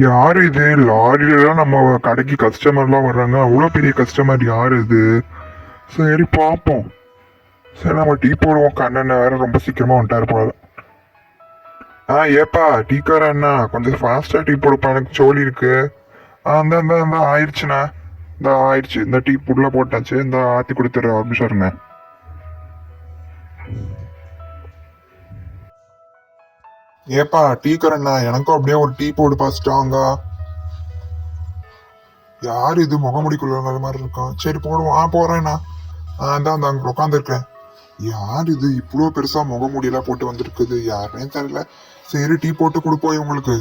யாரு இது? லாரிலாம் நம்ம கடைக்கு கஸ்டமர்லாம் வர்றாங்க. அவ்வளோ பெரிய கஸ்டமர் யாரு இது? சரி பார்ப்போம். சரி நம்ம டீ போடுவோம். கண்ணன் வேற ரொம்ப சீக்கிரமா வந்துட்டாரு போல. ஏப்பா டீக்கார அண்ணா கொஞ்சம் ஃபாஸ்டா டீ போடுப்பா, எனக்கு சோலி இருக்கு. இந்த ஆயிடுச்சுண்ணா. இந்த ஆயிடுச்சு. இந்த டீ புள்ள போட்டாச்சு. இந்த ஆத்தி கொடுத்துட்ற ஒரு நிமிஷம் இருங்க. ஏப்பா டீக்காரண்ணா எனக்கும் அப்படியே ஒரு டீ போடு பாஸ்டாங்க. யார் இது முகமுடிக்குள்ள மாதிரி இருக்கான்? சரி போடுவோம். போறேண்ணா. அந்த அங்க உட்காந்துருக்கேன். யார் இது இவ்வளோ பெருசா முகமூடியெல்லாம் போட்டு வந்திருக்குது? யாருன்னே தெரியல. சரி டீ போட்டு கொடுப்போம் இவங்களுக்கு.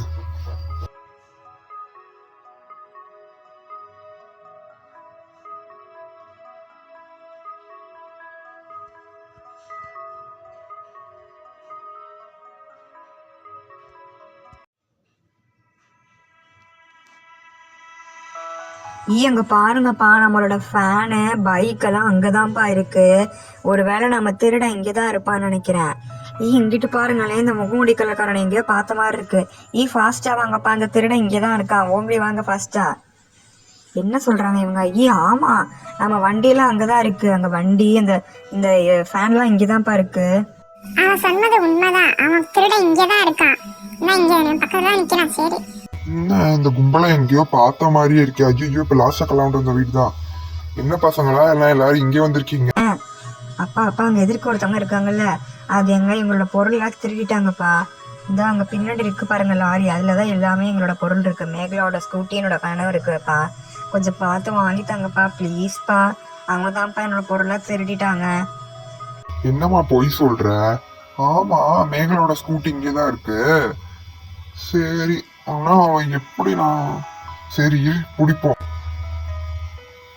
அங்க பாருங்கப்பா, நம்மளோட ஃபேனு பைக் எல்லாம் அங்கதான்ப்பா இருக்கு. ஒருவேளை நம்ம திருட இங்கதான் இருப்பான்னு நினைக்கிறேன். இங்கிட்டு பாருங்களேன், இந்த முகமூடி கலக்காரன் எங்கேயோ பார்த்த மாதிரி இருக்கு. ஃபாஸ்டா வாங்கப்பா, அந்த திருட இங்கதான் இருக்கான். ஓம்பி வாங்க ஃபாஸ்டா. என்ன சொல்றாங்க இவங்க? ஆமா, நம்ம வண்டியெல்லாம் அங்கதான் இருக்கு. அங்க வண்டி அந்த இந்த ஃபேன்லாம் இங்கதான்ப்பா இருக்கு. அவன் சொன்னது உண்மைதான். அவன் திருட இங்கதான் இருக்கான். நான் இங்க பக்கத்துல நிக்கிறான். சரி என்ன இந்த கும்பலாம் எங்கேயோ பார்த்த மாதிரியே இருக்கு. ஐயோ இப்ப லாஸ்டா கலாண்டு வந்த வீடு தான். என்ன பசங்களா எல்லாம் எல்லாரும் இங்கே வந்திருக்கீங்க? அப்பா அங்க எதிர்க்க ஒருத்தவங்க இருக்காங்கல்ல, அது எங்க எங்களோட பொருள் எல்லாம் திருடிட்டாங்கப்பா. இந்த அங்க பின்னாடி இருக்கு பாருங்க லாரி, அதுலதான் எல்லாமே எங்களோட பொருள் இருக்கு. மேகலாவோட ஸ்கூட்டி என்னோட ஃபேனும் இருக்குப்பா. கொஞ்சம் பார்த்து வாங்கிட்டாங்கப்பா ப்ளீஸ்ப்பா. அவங்க தான்ப்பா என்னோட பொருளை திருடிட்டாங்க. என்னம்மா பொய் சொல்ற? ஆமா மேகலோட ஸ்கூட்டி இங்கேதான் இருக்கு. சரி ஆனா அவன் எப்படி சரி பிடிப்போம்.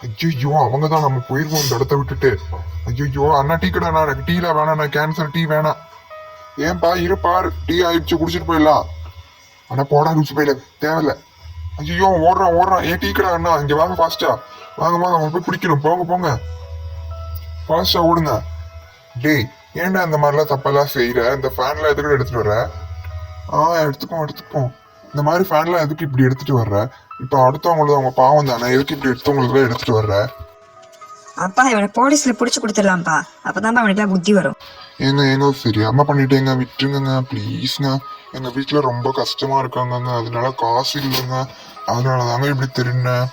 ஐயோ அவங்கதான், நம்ம போயிருவோம் இந்த இடத்த விட்டுட்டு. ஐயோ அண்ணா டீ கடை, எனக்கு டீல வேணாம், நான் கேன்சல், டீ வேணாம். ஏன்பா இருப்பாரு, டீ ஆயிடுச்சு குடிச்சிட்டு போயிடலாம். ஆனா போடா ருச்சி போயில தேவையில்ல. ஐயோ ஓடுறான். ஏன் டீ கடை அண்ணா இங்க வாங்க ஃபாஸ்டா. வாங்க அவங்க போய் பிடிக்கணும். போங்க ஃபாஸ்டா ஓடுங்க. டேய் ஏன்டா இந்த மாதிரிலாம் தப்பெல்லாம் செய்யற? இந்த ஃபேன்லாம் எதுக்கு எடுத்துட்டு வர? எடுத்துக்கோ. இந்த மாதிரி ஃபேன்லாம் எதுக்கு இப்படி எடுத்துட்டு வர்ற? இப்ப அடுத்தவங்களுக்கு அவங்க பாவம் தானே, எதுக்கு இப்படி எடுத்தவங்களுக்கு எடுத்துட்டு வர்ற? அப்பா இவனை போலீஸ்ல புடிச்சு கொடுத்துடலாம்ப்பா, அப்பதான் அவனுக்கு புத்தி வரும். ஏங்க சரி அம்மா பண்ணிட்டேங்க, விட்டுருங்க ப்ளீஸ்ங்க. எங்க வீட்டுல ரொம்ப கஷ்டமா இருக்காங்க, அதனால காசு இல்லைங்க. அதனாலதாங்க இப்படி திருடினேன்.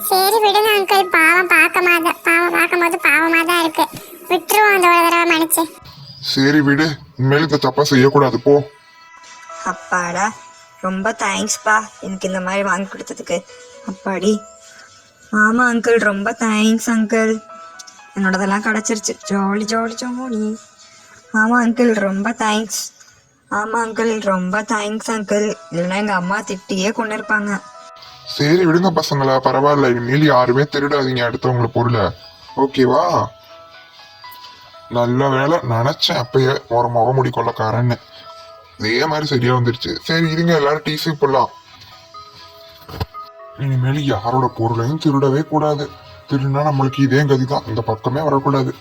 சரி விடுங்க அங்கிள். பாவம் பார்க்கும்போது பாவமா தான் இருக்கு. விட்டுருவோம் அந்த ஒரு தடவை மன்னிச்சு. சரி விடு, இனிமேல் இந்த தப்பா செய்யக்கூடாது போ. அப்பாடா ரொம்ப தேங்க்ஸ்ப்பா எனக்கு இந்த மாதிரி வாங்கி கொடுத்ததுக்கு. அப்பாடி. ஆமா அங்கிள் ரொம்ப தேங்க்ஸ் அங்கிள், என்னோடதெல்லாம் கிடைச்சிருச்சு. ஜாலி. ஆமா அங்கிள் ரொம்ப தேங்க்ஸ். அங்கிள் இல்லைன்னா எங்க அம்மா திட்டியே கொண்டு இருப்பாங்க. சரி விடுங்க பசங்களா, பரவாயில்ல. இனிமேல் யாருமே திருடாதீங்க அடுத்தவங்களை பொருளை, ஓகேவா? நல்ல வேலை நினைச்சேன் அப்பயே ஒரு முகமுடி கொள்ளக்காரன்னு. இதே மாதிரி சரியா வந்துருச்சு. சரி இருங்க எல்லாரும் டீ சாப்பிடலாம். இனிமேல் யாரோட பொருளையும் திருடவே கூடாது. திருடினா நம்மளுக்கு இதே கதி தான். இந்த பக்கமே வரக்கூடாது.